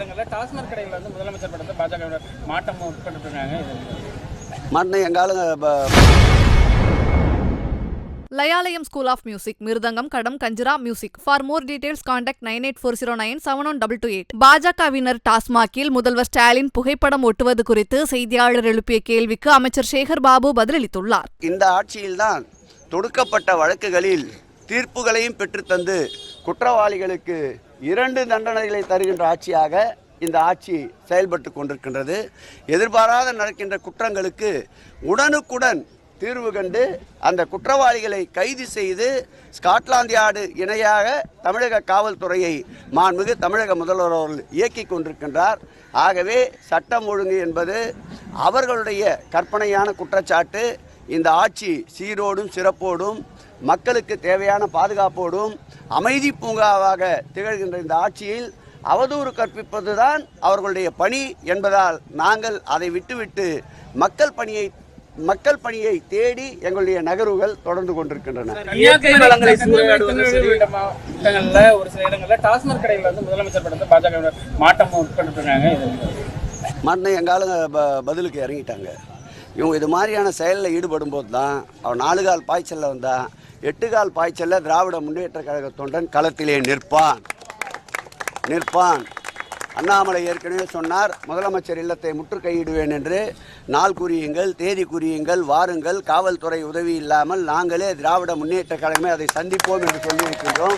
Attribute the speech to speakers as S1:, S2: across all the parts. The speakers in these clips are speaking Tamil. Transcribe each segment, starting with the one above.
S1: இடங்களில் டாஸ்மாக் கடையில் வந்து முதலமைச்சர் படத்தை பாஜக மாற்றம் உட்பட்டு இருக்காங்க.
S2: மாட்டின எங்காலுங்க
S3: Layalayam School of Music, Mirdangam, Kadam, Kanjira, Music. For more details, contact 9840971228. பாஜகவினர் டாஸ்மாகில் முதல்வர் ஸ்டாலின் புகைப்படம் ஒட்டுவது குறித்து செய்தியாளர் எழுப்பிய கேள்விக்கு அமைச்சர் சேகர் பாபு பதிலளித்துள்ளார்.
S2: இந்த ஆட்சியில்தான் தொடுக்கப்பட்ட வழக்குகளில் தீர்ப்புகளையும் பெற்றுத்தந்து குற்றவாளிகளுக்கு 2 தண்டனைகளை தருகின்ற ஆட்சியாக இந்த ஆட்சி செயல்பட்டு கொண்டிருக்கின்றது. எதிர்பாராத நடக்கின்ற குற்றங்களுக்கு உடனுக்குடன் தீர்வு கண்டு அந்த குற்றவாளிகளை கைது செய்து ஸ்காட்லாந்து யார்டு இணையாக தமிழக காவல்துறையை மாண்புமிகு தமிழக முதல்வர் அவர்கள் இயக்கிக் கொண்டிருக்கின்றார். ஆகவே சட்டம் ஒழுங்கு என்பது அவர்களுடைய கற்பனையான குற்றச்சாட்டு. இந்த ஆட்சி சீரோடும் சிறப்போடும் மக்களுக்கு தேவையான பாதுகாப்போடும் அமைதி பூங்காவாக திகழ்கின்ற இந்த ஆட்சியில் அவதூறு கற்பிப்பதுதான் அவர்களுடைய பணி என்பதால் நாங்கள் அதை விட்டுவிட்டு மக்கள் பணியை தேடி எங்களுடைய நகர்வுகள் தொடர்ந்து கொண்டிருக்கின்றன.
S1: ஒரு சில இடங்களில் டாஸ்மாக் கடையில் வந்து முதலமைச்சர் படத்தை பாஜக மாற்றம் உட்பட்டு இருக்காங்க.
S2: மாட்டின எங்காலுங்க பதிலுக்கு இறங்கிட்டாங்க. இவங்க இது மாதிரியான செயலில் ஈடுபடும் போது தான் அவன் 4 கால் பாய்ச்சலில் வந்தான், 8 கால் பாய்ச்சலில் திராவிட முன்னேற்ற கழக தொண்டன் களத்திலே நிற்பான். அண்ணாமலை ஏற்கனவே சொன்னார், முதலமைச்சர் இல்லத்தை முற்றுகையிடுவேன் என்று. நாள் குறியுங்கள், தேதி குறியுங்கள், வாருங்கள், காவல்துறை உதவி இல்லாமல் நாங்களே திராவிட முன்னேற்ற கழகமே அதை சந்திப்போம் என்று சொல்லியிருக்கின்றோம்.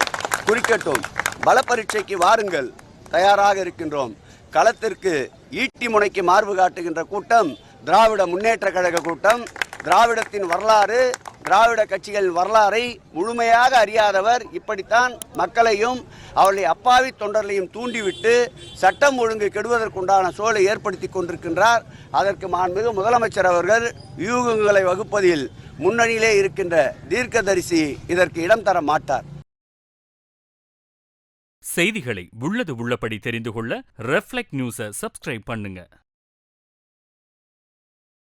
S2: குறிக்கட்டும், பல பரீட்சைக்கு வாருங்கள், தயாராக இருக்கின்றோம். களத்திற்கு ஈட்டி முனைக்கு மார்பு காட்டுகின்ற கூட்டம் திராவிட முன்னேற்ற கழக கூட்டம். திராவிடத்தின் வரலாறு, திராவிட கட்சிகளின் வரலாறை முழுமையாக அறியாதவர் இப்படித்தான் மக்களையும் அவருடைய அப்பாவி தொண்டர்களையும் தூண்டிவிட்டு சட்டம் ஒழுங்கு கெடுவதற்குண்டான சூழலை ஏற்படுத்தி கொண்டிருக்கின்றார். அதற்கு மாண்புமிகு முதலமைச்சர் அவர்கள் வியூகங்களை வகுப்பதில் முன்னணியிலே இருக்கின்ற தீர்க்கதரிசி இதற்கு இடம் தர மாட்டார்.
S4: செய்திகளை உள்ளது உள்ளபடி தெரிந்து கொள்ள ரெஃப்ளெக்ட் நியூஸை சப்ஸ்கிரைப் பண்ணுங்க.